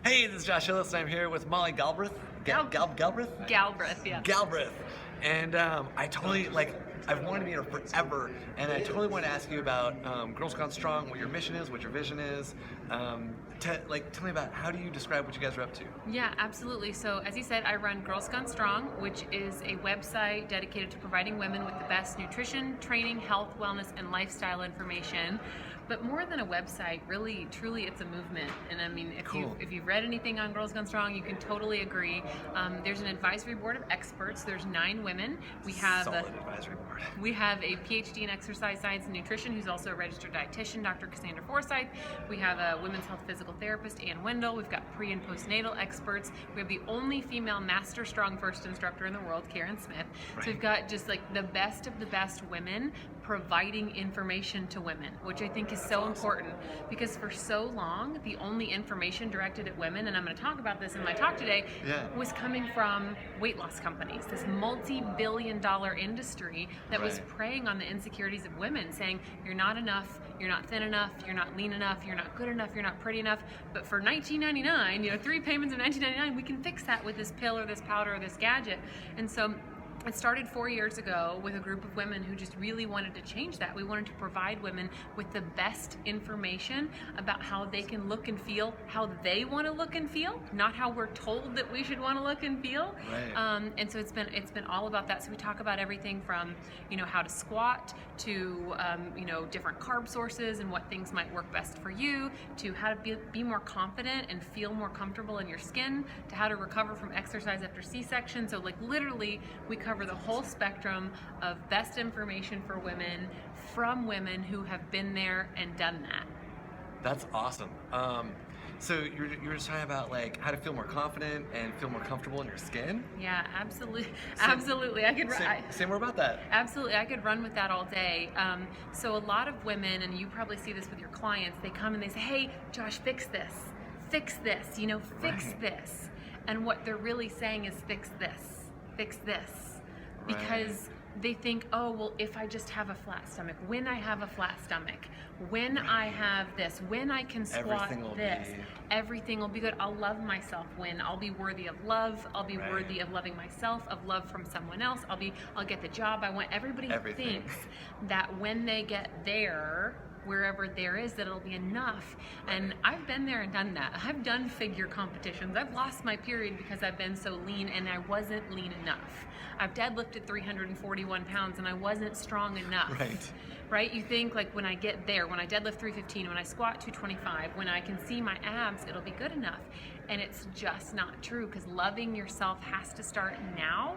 Hey, this is Josh Hillis, and I'm here with Molly Galbraith. Galbraith? Galbraith, yeah. Galbraith. And I totally, I've wanted to meet her forever, and I totally want to ask you about Girls Gone Strong, what your mission is, what your vision is. Tell me about, how do you describe what you guys are up to? Yeah, absolutely. So as you said, I run Girls Gone Strong, which is a website dedicated to providing women with the best nutrition, training, health, wellness, and lifestyle information. But more than a website, really, truly, it's a movement. And I mean, if you've read anything on Girls Gone Strong, you can totally agree. There's an advisory board of experts. There's 9 women. We have Solid advisory board. We have a PhD in exercise science and nutrition who's also a registered dietitian, Dr. Cassandra Forsyth. We have a women's health physical therapist, Ann Wendell. We've got pre- and postnatal experts. We have the only female master strong first instructor in the world, Karen Smith. Right. So we've got just like the best of the best women providing information to women, which I think is so important, because for so long the only information directed at women, and I'm going to talk about this in my talk today, was coming from weight loss companies, this multi-billion-dollar industry that was preying on the insecurities of women, saying you're not enough, you're not thin enough, you're not lean enough, you're not good enough, you're not pretty enough. But for $19.99, 3 payments of $19.99, we can fix that with this pill or this powder or this gadget. And so it started 4 years ago with a group of women who just really wanted to change that. We wanted to provide women with the best information about how they can look and feel how they want to look and feel, not how we're told that we should want to look and feel. Right. And so it's been all about that. So we talk about everything from how to squat to different carb sources and what things might work best for you, to how to be more confident and feel more comfortable in your skin, to how to recover from exercise after C-section. So literally we cover the whole spectrum of best information for women from women who have been there and done that. That's awesome. So you're just talking about how to feel more confident and feel more comfortable in your skin? Yeah, absolutely. Absolutely. Say more about that. Absolutely. I could run with that all day. So a lot of women, and you probably see this with your clients, they come and they say, hey, Josh, fix this, fix this, fix this. And what they're really saying is fix this. Because they think, oh, well, if I just have a flat stomach, when I have a flat stomach, when I have this, when I can squat everything will be good. I'll love myself when I'll be worthy of love. I'll be worthy of loving myself, of love from someone else. I'll get the job I want. Everybody thinks that when they get there, wherever there is, that it'll be enough. And I've been there and done that. I've done figure competitions. I've lost my period because I've been so lean and I wasn't lean enough. I've deadlifted 341 pounds and I wasn't strong enough. Right? You think when I get there, when I deadlift 315, when I squat 225, when I can see my abs, it'll be good enough. And it's just not true, because loving yourself has to start now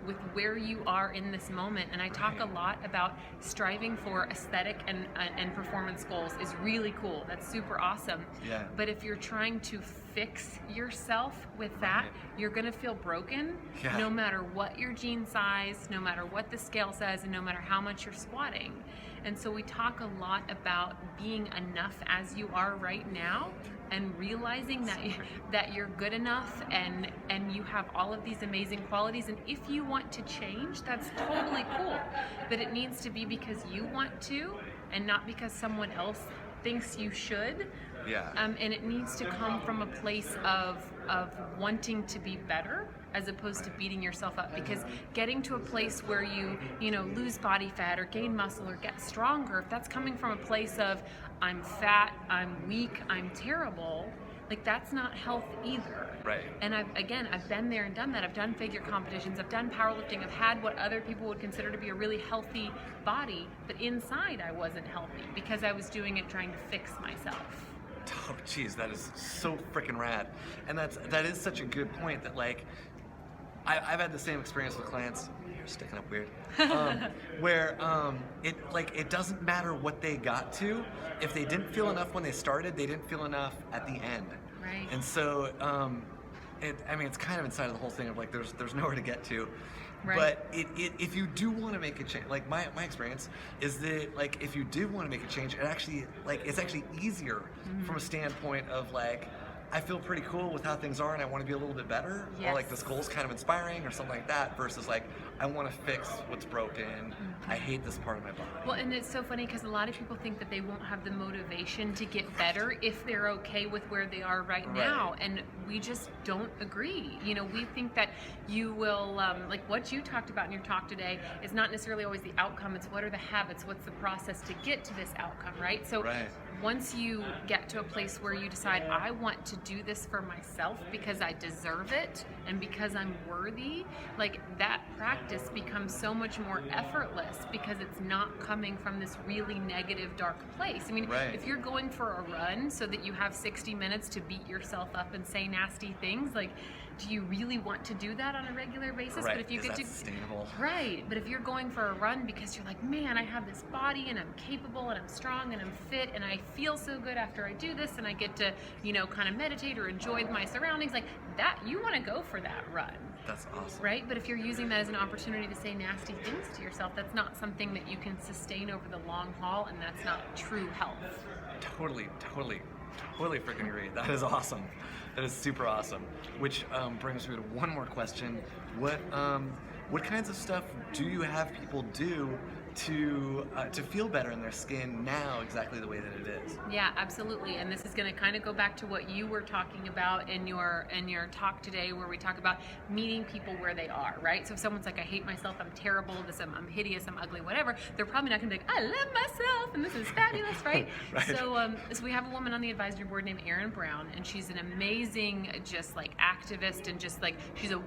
with where you are in this moment. And I talk a lot about striving for aesthetic and performance goals is really cool. That's super awesome. Yeah. But if you're trying to fix yourself with that, you're gonna feel broken no matter what your jean size, no matter what the scale says, and no matter how much you're squatting. And so we talk a lot about being enough as you are right now, and realizing that you're good enough and you have all of these amazing qualities. And if you want to change, that's totally cool. But it needs to be because you want to, and not because someone else thinks you should. Yeah. And it needs to come from a place of wanting to be better, as opposed to beating yourself up. Because getting to a place where you lose body fat or gain muscle or get stronger, if that's coming from a place of I'm fat, I'm weak, I'm terrible, that's not health either. Right. And I've been there and done that. I've done figure competitions, I've done powerlifting, I've had what other people would consider to be a really healthy body, but inside I wasn't healthy because I was doing it trying to fix myself. Oh, geez, that is so freaking rad. And that is such a good point, that I've had the same experience with clients. You're sticking up weird. Where it doesn't matter what they got to. If they didn't feel enough when they started, they didn't feel enough at the end. Right. And so, it's kind of inside of the whole thing of there's nowhere to get to. Right. But if you do want to make a change, my experience is that if you do want to make a change, it's actually easier from a standpoint of I feel pretty cool with how things are and I want to be a little bit better, or Yes. this goal's kind of inspiring or something like that, versus I want to fix what's broken. I hate this part of my body. Well, and it's so funny because a lot of people think that they won't have the motivation to get better if they're okay with where they are right now, and we just don't agree. You know, we think that you will, like what you talked about in your talk today is not necessarily always the outcome, it's what are the habits, what's the process to get to this outcome, right? So once you get to a place where you decide, I want to do this for myself because I deserve it and because I'm worthy, like that practice becomes so much more effortless because it's not coming from this really negative, dark place. I mean, if you're going for a run so that you have 60 minutes to beat yourself up and say nasty things, like, do you really want to do that on a regular basis? But if you get to sustainable? But if you're going for a run because you're like, man, I have this body and I'm capable and I'm strong and I'm fit and I feel so good after I do this and I get to, you know, kind of meditate or enjoy my surroundings, like that, you want to go for that run. That's awesome. Right? But if you're using that as an opportunity to say nasty things to yourself, that's not something that you can sustain over the long haul, and that's not true health. Totally freaking agree. That is awesome. That is super awesome. Which brings me to one more question. What kinds of stuff do you have people do to feel better in their skin now, exactly the way that it is? Yeah, absolutely. And this is going to kind of go back to what you were talking about in your talk today, where we talk about meeting people where they are, right? So if someone's like, I hate myself, I'm terrible, I'm hideous, I'm ugly, whatever, they're probably not going to be like, I love myself and this is fabulous, right? So we have a woman on the advisory board named Erin Brown, and she's an amazing just like activist, and just like she's a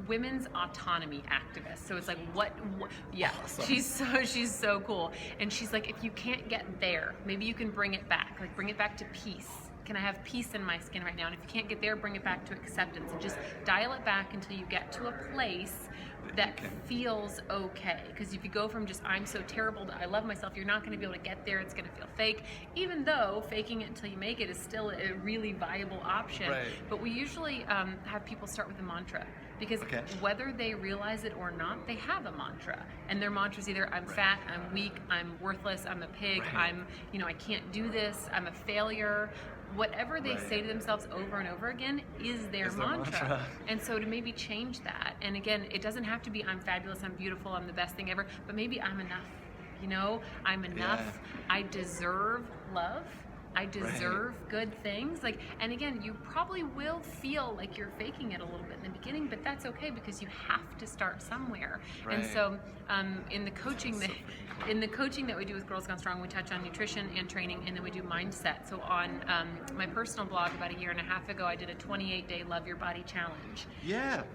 women's autonomy activist. So it's like awesome. She's so cool. And she's like, if you can't get there, maybe you can bring it back. Like bring it back to peace. Can I have peace in my skin right now? And if you can't get there, bring it back to acceptance, and just dial it back until you get to a place that feels okay. Because if you go from just I'm so terrible to I love myself, you're not going to be able to get there. It's going to feel fake, even though faking it until you make it is still a really viable option. But we usually have people start with a mantra, because whether they realize it or not, they have a mantra, and their mantra is either I'm fat, I'm weak, I'm worthless, I'm a pig, I'm, you know, I can't do this, I'm a failure. Whatever they say to themselves over and over again is their mantra. And so to maybe change that, and again, it doesn't have to be I'm fabulous, I'm beautiful, I'm the best thing ever, but maybe I'm enough. You know, I'm enough. I deserve love. I deserve good things. Like, and again, you probably will feel like you're faking it a little bit in the beginning, but that's okay because you have to start somewhere. And so, in the coaching that we do with Girls Gone Strong, we touch on nutrition and training, and then we do mindset. So on my personal blog about a year and a half ago, I did a 28-day Love Your Body challenge.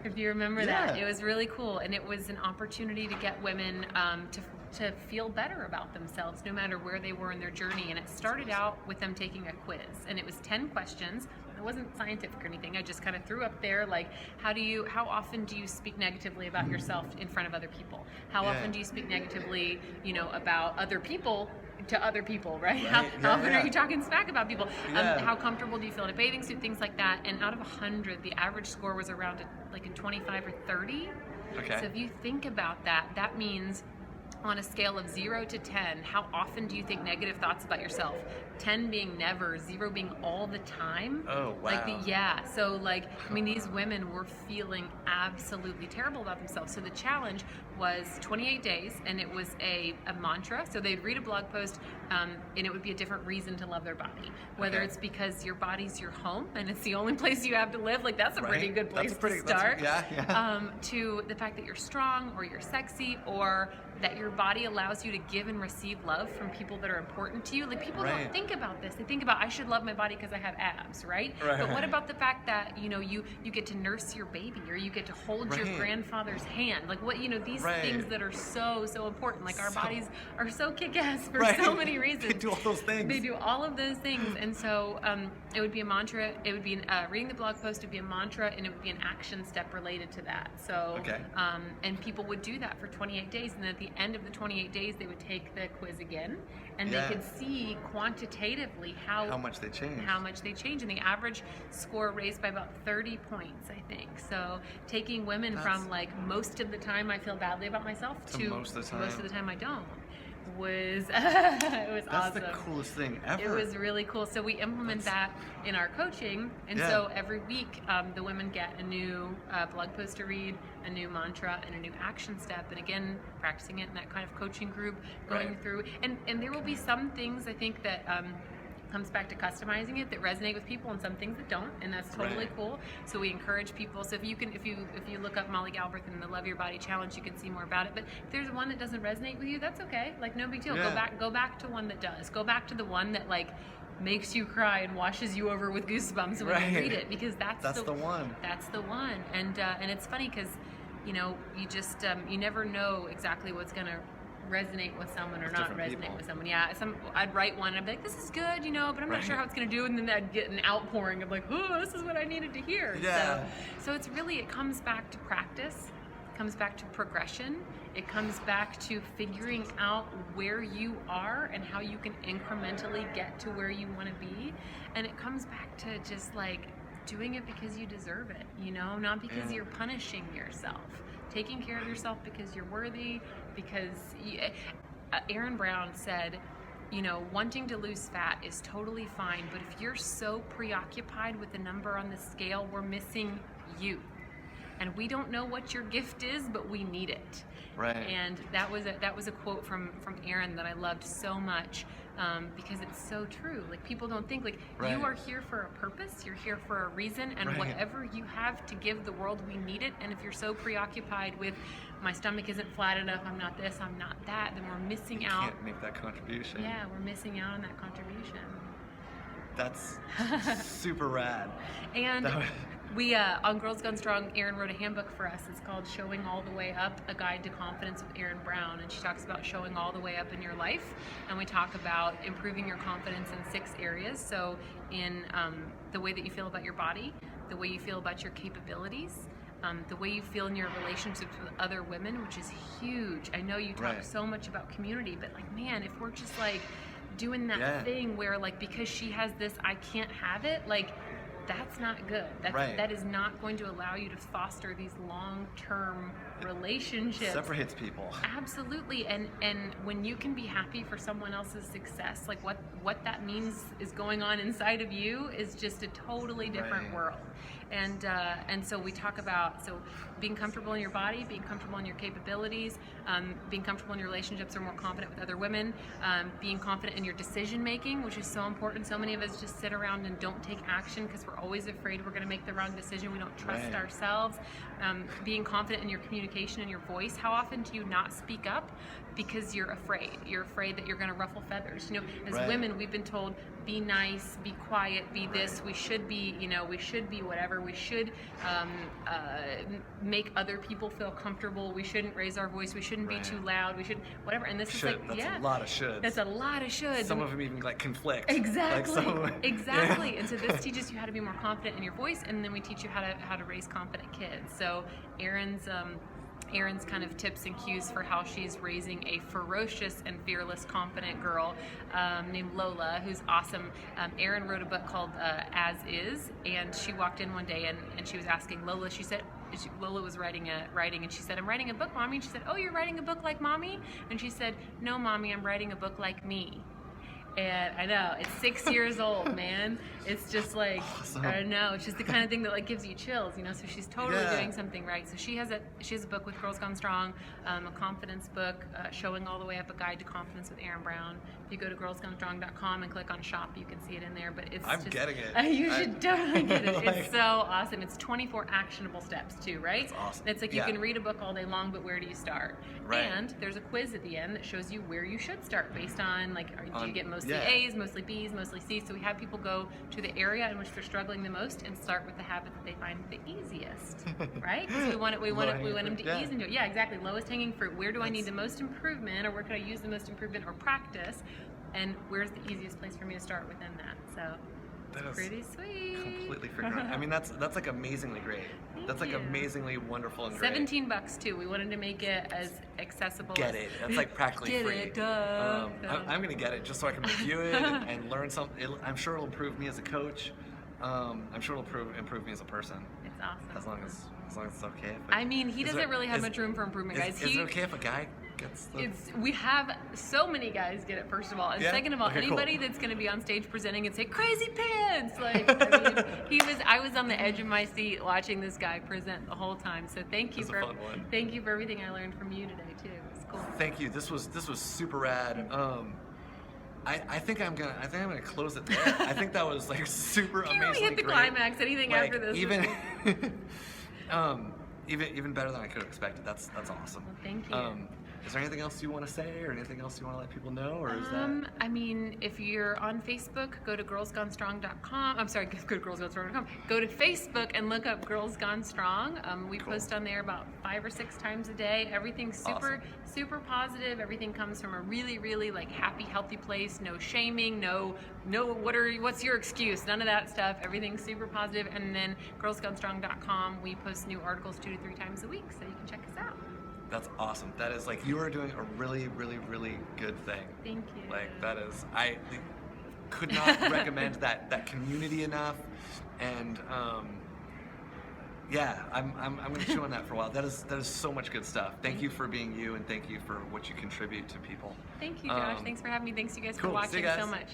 If you remember that, it was really cool, and it was an opportunity to get women to feel better about themselves no matter where they were in their journey. And it started out with them taking a quiz, and it was 10 questions. It wasn't scientific or anything. I just kind of threw up there, like, how often do you speak negatively about yourself in front of other people? How often do you speak negatively, you know, about other people to other people, right? How often are you talking smack about people? How comfortable do you feel in a bathing suit? Things like that. And out of 100, the average score was around like a 25 or 30. So if you think about that, that means on a scale of 0 to 10, how often do you think negative thoughts about yourself? 10 being never, 0 being all the time. Oh, wow. Like so like, I mean, these women were feeling absolutely terrible about themselves. So the challenge was 28 days, and it was a mantra. So they'd read a blog post, and it would be a different reason to love their body. Whether it's because your body's your home and it's the only place you have to live, like that's a pretty good place to start. To the fact that you're strong, or you're sexy, or that your body allows you to give and receive love from people that are important to you. Like, people don't think about this. They think about, I should love my body because I have abs, right? But what about the fact that, you know, you get to nurse your baby, or you get to hold your grandfather's hand? Like, what, you know, these things that are so important. Like, our bodies are so kick-ass for so many reasons. They do all those things. They do all of those things. And so it would be a mantra. It would be reading the blog post, it would be a mantra, and it would be an action step related to that. So, and people would do that for 28 days. And then at the end of the 28 days, they would take the quiz again, and they could see quantitatively how much they change. And the average score raised by about 30 points, I think. So taking women from like, most of the time I feel badly about myself, to most of the time I don't. was That's awesome. the coolest thing ever. It was really cool. So we implement that in our coaching, and so every week the women get a new blog post to read, a new mantra, and a new action step. And again, practicing it in that kind of coaching group, going through. And there will be some things I think that comes back to customizing it that resonate with people, and some things that don't, and that's totally cool. So we encourage people. So if you look up Molly Galbraith and the Love Your Body Challenge, you can see more about it. But if there's one that doesn't resonate with you, that's okay. Like, no big deal. Go back to one that does. Go back to the one that like makes you cry and washes you over with goosebumps when you read it, because that's the one. That's the one. And it's funny because you just you never know exactly what's gonna resonate with someone or not resonate with someone. Yeah, I'd write one and I'd be like, this is good, but I'm not sure how it's going to do, and then I'd get an outpouring of like, oh, this is what I needed to hear. Yeah. So it's really, it comes back to practice, it comes back to progression, it comes back to figuring out where you are and how you can incrementally get to where you want to be, and it comes back to just like doing it because you deserve it, not because you're punishing yourself. Taking care of yourself because you're worthy, because Aaron Brown said, wanting to lose fat is totally fine, but if you're so preoccupied with the number on the scale, we're missing you. And we don't know what your gift is, but we need it. Right. And that was a quote from Aaron that I loved so much, because it's so true. Like, people don't think, like, you are here for a purpose, you're here for a reason, and whatever you have to give the world, we need it. And if you're so preoccupied with, my stomach isn't flat enough, I'm not this, I'm not that, then we're missing out. You can't make that contribution. Yeah, we're missing out on that contribution. That's super rad. And we, on Girls Gone Strong, Erin wrote a handbook for us. It's called Showing All the Way Up, A Guide to Confidence with Erin Brown. And she talks about showing all the way up in your life. And we talk about improving your confidence in 6 areas. So in the way that you feel about your body, the way you feel about your capabilities, the way you feel in your relationships with other women, which is huge. I know you talk so much about community, but like, man, if we're just like doing that thing where like, because she has this, I can't have it, like, that's not good. That is not going to allow you to foster these long-term relationships. Separates people. Absolutely. And when you can be happy for someone else's success, like what that means is going on inside of you is just a totally different world. And so we talk about being comfortable in your body, being comfortable in your capabilities, being comfortable in your relationships or more confident with other women, being confident in your decision making, which is so important. So many of us just sit around and don't take action because we're always afraid we're going to make the wrong decision. We don't trust ourselves. Being confident in your communication and your voice. How often do you not speak up because you're afraid? You're afraid that you're going to ruffle feathers. As women, we've been told, be nice, be quiet, be this. We should be, we should be whatever. We should make other people feel comfortable. We shouldn't raise our voice. We shouldn't be too loud. We should whatever. And this is like, that's a lot of shoulds. That's a lot of shoulds. Some of them even like conflict. Exactly. Exactly. And so this teaches you how to be more confident in your voice, and then we teach you how to raise confident kids. So Erin's kind of tips and cues for how she's raising a ferocious and fearless, confident girl named Lola, who's awesome. Erin wrote a book called As Is, and she walked in one day and she was asking Lola, Lola was writing, and she said, I'm writing a book, Mommy. And she said, oh, you're writing a book like Mommy? And she said, no, Mommy, I'm writing a book like me. And I know, it's 6 years old, man. It's just like, awesome. I don't know, it's just the kind of thing that like gives you chills, So she's totally doing something right. So she has a book with Girls Gone Strong, a confidence book, Showing All the Way Up, A Guide to Confidence with Erin Brown. If you go to girlsgonestrong.com and click on shop, you can see it in there. But I'm getting it. You should totally get it. It's so awesome. It's 24 actionable steps too, right? That's awesome. It's like you can read a book all day long, but where do you start? Right. And there's a quiz at the end that shows you where you should start based on like, do you get mostly A's, mostly B's, mostly C's? So we have people go to the area in which they're struggling the most and start with the habit that they find the easiest, right? Because we want them to ease into it. Yeah, exactly. Lowest hanging fruit. Where do I need the most improvement, or where can I use the most improvement or practice? And where's the easiest place for me to start within that? So it's pretty sweet. Completely figured out. I mean, that's like amazingly great. That's like amazingly wonderful and great. $17 too. We wanted to make it as accessible. Get it? That's like practically get free. It, duh. I'm gonna get it just so I can review it and learn something. I'm sure it'll improve me as a coach. I'm sure it'll improve me as a person. It's awesome. As long as it's okay. He doesn't really have much room for improvement, guys. Is it okay if a guy gets the... We have so many guys get it, first of all, and Yeah? second of all, Okay, anybody cool. that's going to be on stage presenting and say "crazy pants," like I mean, I was on the edge of my seat watching this guy present the whole time. So thank you It was a fun one. thank you for everything I learned from you today too. It's cool. Thank you. This was super rad. I think I'm gonna close it there. I think that was like super You amazingly hit the great. climax. Anything Like, after this? even even better than I could have expected. That's awesome. Well, thank you. Is there anything else you want to say, or anything else you want to let people know, or is that? I mean, if you're on Facebook, go to girlsgonestrong.com. I'm sorry, go to girlsgonestrong.com. Go to Facebook and look up Girls Gone Strong. We Cool. post on there about 5 or 6 times a day. Everything's super positive. Everything comes from a really, really like happy, healthy place. No shaming. No. What's your excuse? None of that stuff. Everything's super positive. And then girlsgonestrong.com. We post new articles 2 to 3 times a week, so you can check us out. That's awesome. That is like, you are doing a really, really, really good thing. Thank you. Like that is, I could not recommend that community enough. And yeah, I'm gonna chew on that for a while. That is so much good stuff. Thank you for being you, and thank you for what you contribute to people. Thank you, Josh. Thanks for having me. Thanks you guys for Cool. See watching you guys. so much.